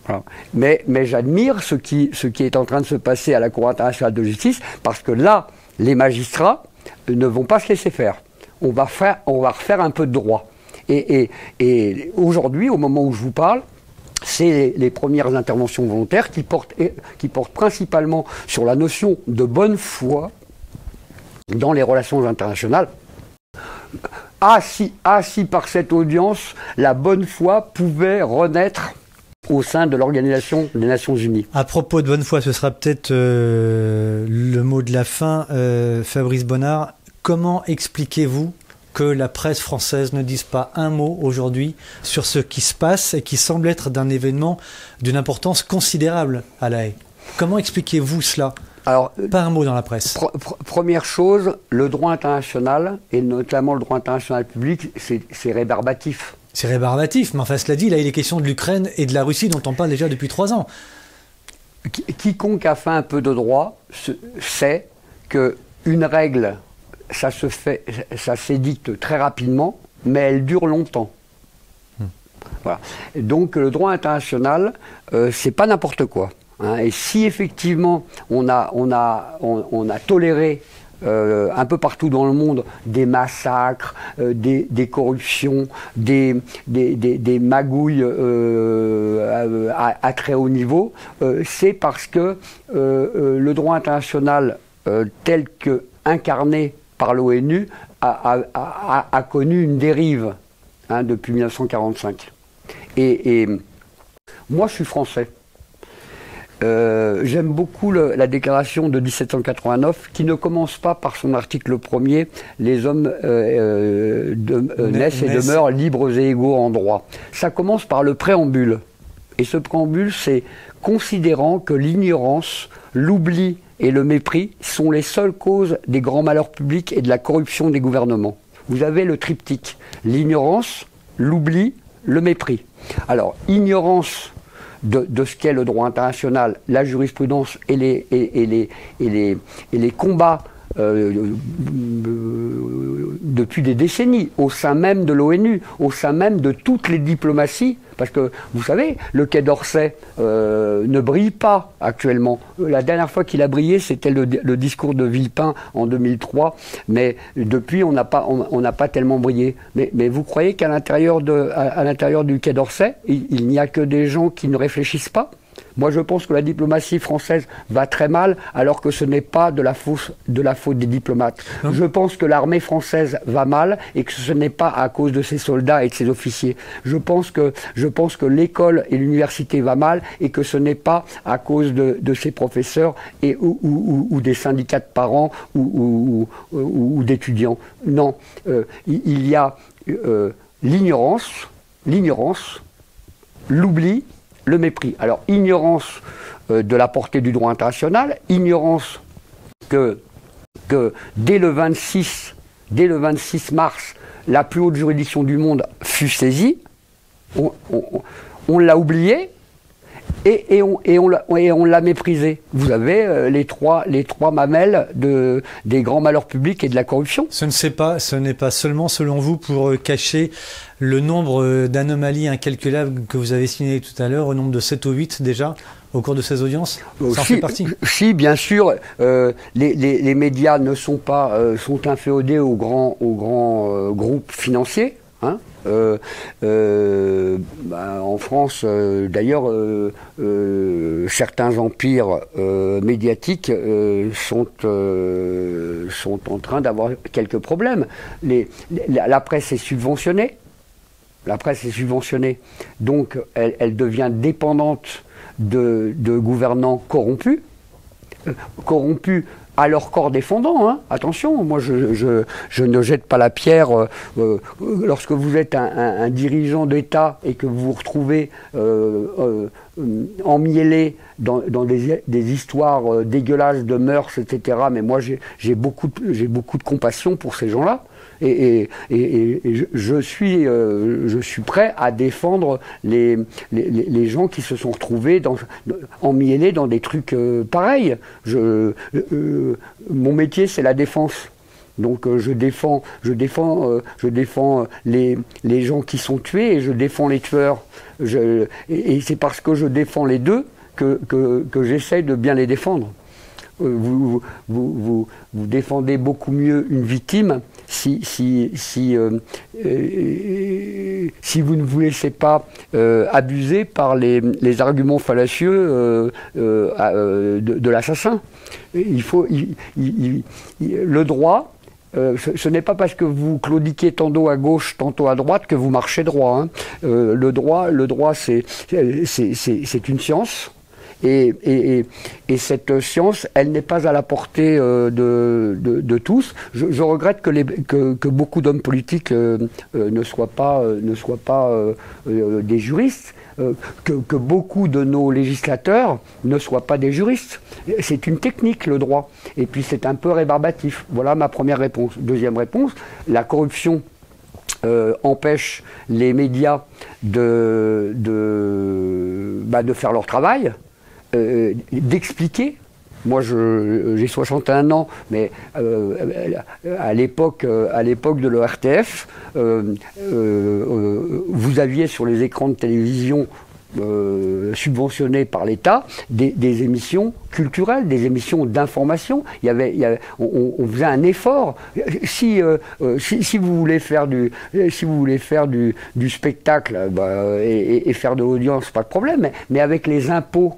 Voilà. Mais j'admire ce qui est en train de se passer à la Cour internationale de justice, parce que là, les magistrats ne vont pas se laisser faire. On va refaire un peu de droit. Et aujourd'hui, au moment où je vous parle, c'est les premières interventions volontaires qui portent principalement sur la notion de bonne foi dans les relations internationales. Si par cette audience, la bonne foi pouvait renaître au sein de l'Organisation des Nations Unies. À propos de bonne foi, ce sera peut-être le mot de la fin. Fabrice Bonnard, comment expliquez-vous que la presse française ne dise pas un mot aujourd'hui sur ce qui se passe et qui semble être d'un événement d'une importance considérable à La Haye? Comment expliquez-vous cela? Alors, pas un mot dans la presse. Première chose, le droit international, et notamment le droit international public, c'est rébarbatif. C'est rébarbatif, mais enfin cela dit, là il est question de l'Ukraine et de la Russie dont on parle déjà depuis 3 ans. Quiconque a fait un peu de droit sait qu'une règle, ça s'édicte très rapidement, mais elle dure longtemps. Voilà. Donc le droit international, c'est pas n'importe quoi. Hein. Et si effectivement on a toléré un peu partout dans le monde des massacres, des corruptions, des magouilles à très haut niveau, c'est parce que le droit international tel que incarné par l'ONU a connu une dérive depuis 1945. Et moi, je suis français. J'aime beaucoup la déclaration de 1789 qui ne commence pas par son article premier « Les hommes naissent et demeurent libres et égaux en droit ». Ça commence par le préambule Et ce préambule, c'est considérant que l'ignorance, l'oubli et le mépris sont les seules causes des grands malheurs publics et de la corruption des gouvernements. Vous avez le triptyque, l'ignorance, l'oubli, le mépris. Alors, ignorance de ce qu'est le droit international, la jurisprudence et les combats depuis des décennies, au sein même de l'ONU, au sein même de toutes les diplomaties, parce que, vous savez, le Quai d'Orsay ne brille pas actuellement. La dernière fois qu'il a brillé, c'était le discours de Villepin en 2003, mais depuis, on n'a pas tellement brillé. Mais vous croyez qu'à l'intérieur du Quai d'Orsay, il n'y a que des gens qui ne réfléchissent pas ? Moi, je pense que la diplomatie française va très mal, alors que ce n'est pas de la faute des diplomates. Je pense que l'armée française va mal et que ce n'est pas à cause de ses soldats et de ses officiers. Je pense que l'école et l'université va mal et que ce n'est pas à cause de ses professeurs ou des syndicats de parents ou d'étudiants. Non, il y a l'ignorance, l'oubli, le mépris. Alors, ignorance de la portée du droit international, ignorance que dès le 26 mars, la plus haute juridiction du monde fut saisie, on l'a oublié et on l'a méprisé. Vous avez les trois mamelles des grands malheurs publics et de la corruption. Ce n'est pas seulement, selon vous, pour cacher le nombre d'anomalies incalculables que vous avez signalées tout à l'heure, au nombre de 7 ou 8 déjà, au cours de ces audiences. Ça en fait partie. Si, bien sûr, les médias ne sont pas sont inféodés aux grands groupes financiers. Hein. En France, d'ailleurs, certains empires médiatiques sont en train d'avoir quelques problèmes. La presse est subventionnée. Donc elle devient dépendante de gouvernants corrompus à leur corps défendant. Hein. Attention, moi je ne jette pas la pierre. Lorsque vous êtes un dirigeant d'État et que vous vous retrouvez emmêlé dans des histoires dégueulasses de mœurs, etc. Mais moi j'ai beaucoup de compassion pour ces gens-là. Et je suis prêt à défendre les gens qui se sont retrouvés emmêlés dans des trucs pareils. Mon métier, c'est la défense. Donc je défends les gens qui sont tués et je défends les tueurs. Et c'est parce que je défends les deux que j'essaie de bien les défendre. Vous défendez beaucoup mieux une victime si vous ne vous laissez pas abuser par les arguments fallacieux de l'assassin. Le droit, ce n'est pas parce que vous claudiquez tantôt à gauche, tantôt à droite que vous marchez droit. Hein. Le droit, c'est une science. Et cette science, elle n'est pas à la portée de tous. Je regrette que beaucoup d'hommes politiques ne soient pas des juristes, que beaucoup de nos législateurs ne soient pas des juristes. C'est une technique, le droit. Et puis c'est un peu rébarbatif. Voilà ma première réponse. Deuxième réponse, la corruption empêche les médias de faire leur travail. D'expliquer. Moi, j'ai 61 ans, mais à l'époque de l'ORTF, vous aviez sur les écrans de télévision subventionnés par l'État des émissions culturelles, des émissions d'information. On faisait un effort. Si vous voulez faire du spectacle et faire de l'audience, pas de problème. Mais avec les impôts,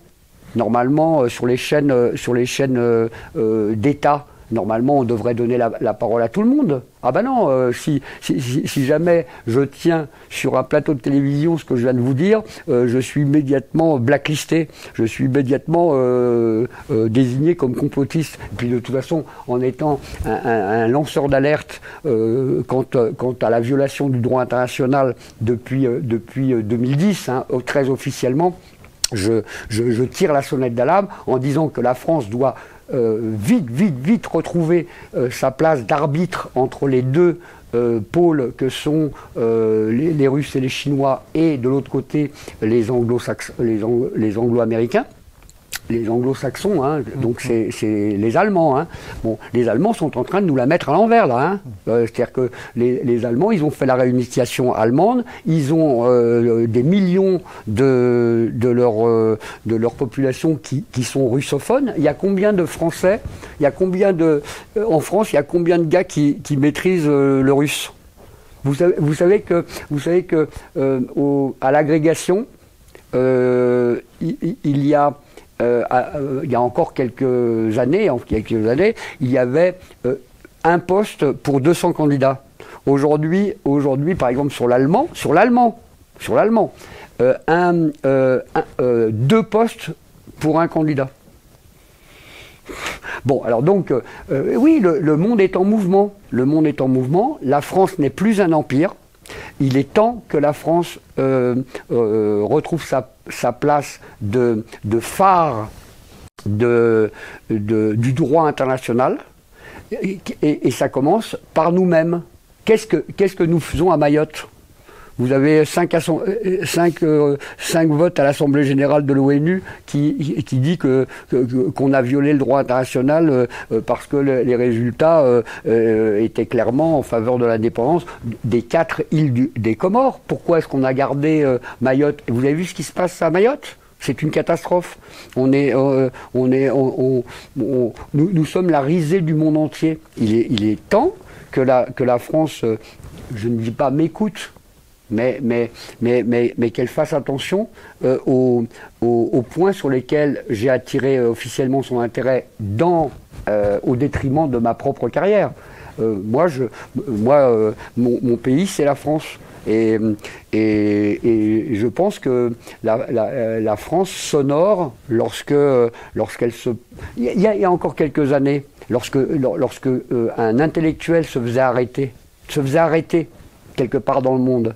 normalement, sur les chaînes d'État, normalement, on devrait donner la parole à tout le monde. Ah ben non, si jamais je tiens sur un plateau de télévision ce que je viens de vous dire, je suis immédiatement blacklisté, je suis immédiatement désigné comme complotiste. Et puis de toute façon, en étant un lanceur d'alerte quant à la violation du droit international depuis 2010, hein, très officiellement, je tire la sonnette d'alarme en disant que la France doit vite retrouver sa place d'arbitre entre les deux pôles que sont les Russes et les Chinois, et de l'autre côté les Anglo-Américains. Les Anglo-Saxons, hein, donc c'est les Allemands. Hein. Bon, les Allemands sont en train de nous la mettre à l'envers, là. Hein. C'est-à-dire que les Allemands, ils ont fait la réunification allemande, ils ont des millions de leur population qui sont russophones. Il y a combien de Français, en France, il y a combien de gars qui maîtrisent le russe? Vous savez que à l'agrégation, il y a encore quelques années, il y avait un poste pour 200 candidats. Aujourd'hui, par exemple, sur l'allemand, 2 postes pour un candidat. Bon, alors donc, oui, le monde est en mouvement. Le monde est en mouvement. La France n'est plus un empire. Il est temps que la France retrouve sa place de phare du droit international, et ça commence par nous-mêmes. Qu'est-ce que nous faisons à Mayotte? Vous avez 5 votes à l'Assemblée générale de l'ONU qui dit qu'on a violé le droit international parce que les résultats étaient clairement en faveur de l'indépendance des 4 îles des Comores. Pourquoi est-ce qu'on a gardé Mayotte? Vous avez vu ce qui se passe à Mayotte? C'est une catastrophe. Nous sommes la risée du monde entier. Il est temps que la France, je ne dis pas m'écoute, mais qu'elle fasse attention aux points sur lesquels j'ai attiré officiellement son intérêt au détriment de ma propre carrière. Mon pays, c'est la France. Et je pense que la France s'honore lorsqu'elle se... Il y a encore quelques années, lorsque un intellectuel se faisait arrêter quelque part dans le monde,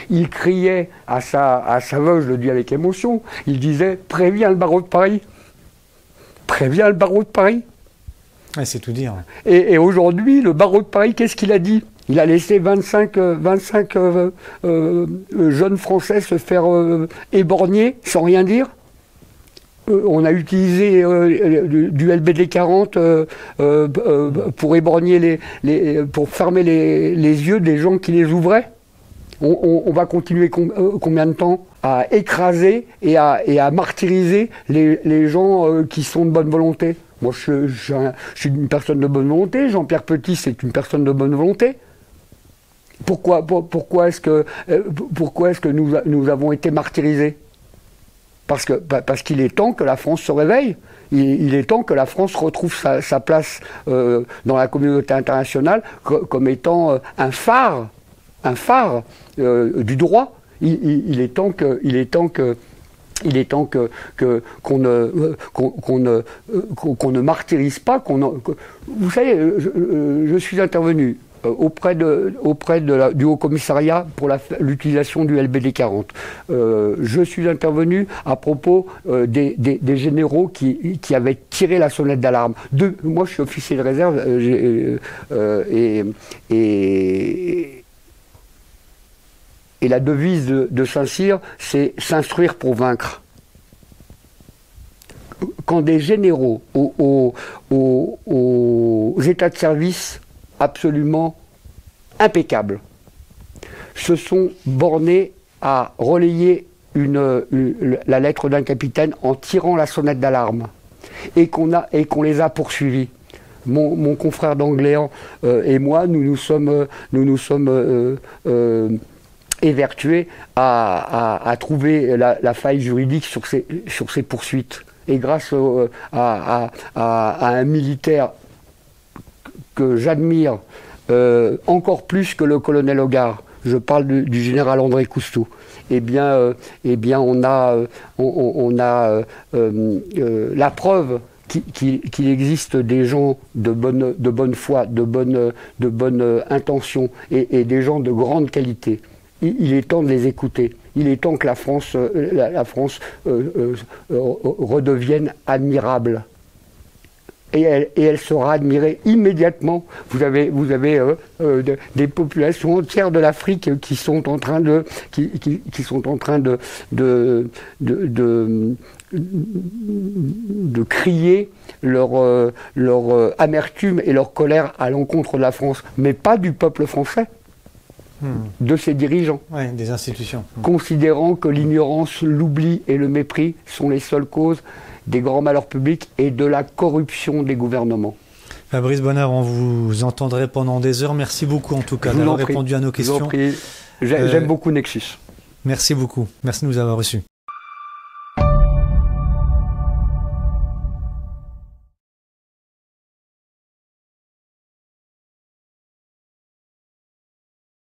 il criait à sa voix, je le dis avec émotion, il disait « Préviens le barreau de Paris !» Préviens le barreau de Paris. Ouais, c'est tout dire. Et aujourd'hui, le barreau de Paris, qu'est-ce qu'il a dit? Il a laissé 25 jeunes Français se faire éborgner sans rien dire. On a utilisé du LBD 40 pour éborgner pour fermer les yeux des gens qui les ouvraient. On va continuer combien de temps à écraser et à martyriser les gens qui sont de bonne volonté? Moi, je suis une personne de bonne volonté. Jean-Pierre Petit, c'est une personne de bonne volonté. Pourquoi est-ce que nous avons été martyrisés? Parce qu'il est temps que la France se réveille. Il est temps que la France retrouve sa place dans la communauté internationale comme étant un phare du droit. Il est temps qu'on ne martyrise pas. Vous savez, je suis intervenu auprès du Haut Commissariat pour l'utilisation du LBD 40. Je suis intervenu à propos des généraux qui avaient tiré la sonnette d'alarme. Moi, je suis officier de réserve et la devise de Saint-Cyr, c'est « s'instruire pour vaincre ». Quand des généraux aux états de service absolument impeccables se sont bornés à relayer la lettre d'un capitaine en tirant la sonnette d'alarme, et qu'on les a poursuivis. Mon confrère d'Angléan et moi, nous nous sommes évertués à trouver la faille juridique sur ces poursuites. Et grâce à un militaire que j'admire encore plus que le colonel Hogarth, je parle du général André Cousteau, eh bien on a la preuve qu'il existe des gens de bonne foi, de bonne intention, et des gens de grande qualité. Il est temps de les écouter. il est temps que la France redevienne admirable. Et elle sera admirée immédiatement. Vous avez des populations entières de l'Afrique qui sont en train de crier leur amertume et leur colère à l'encontre de la France, mais pas du peuple français, de ses dirigeants. Ouais, des institutions. Considérant que l'ignorance, l'oubli et le mépris sont les seules causes des grands malheurs publics et de la corruption des gouvernements. Fabrice Bonnard, on vous entendrait pendant des heures. Merci beaucoup en tout cas d'avoir répondu à nos questions. J'aime beaucoup Nexus. Merci beaucoup. Merci de nous avoir reçus.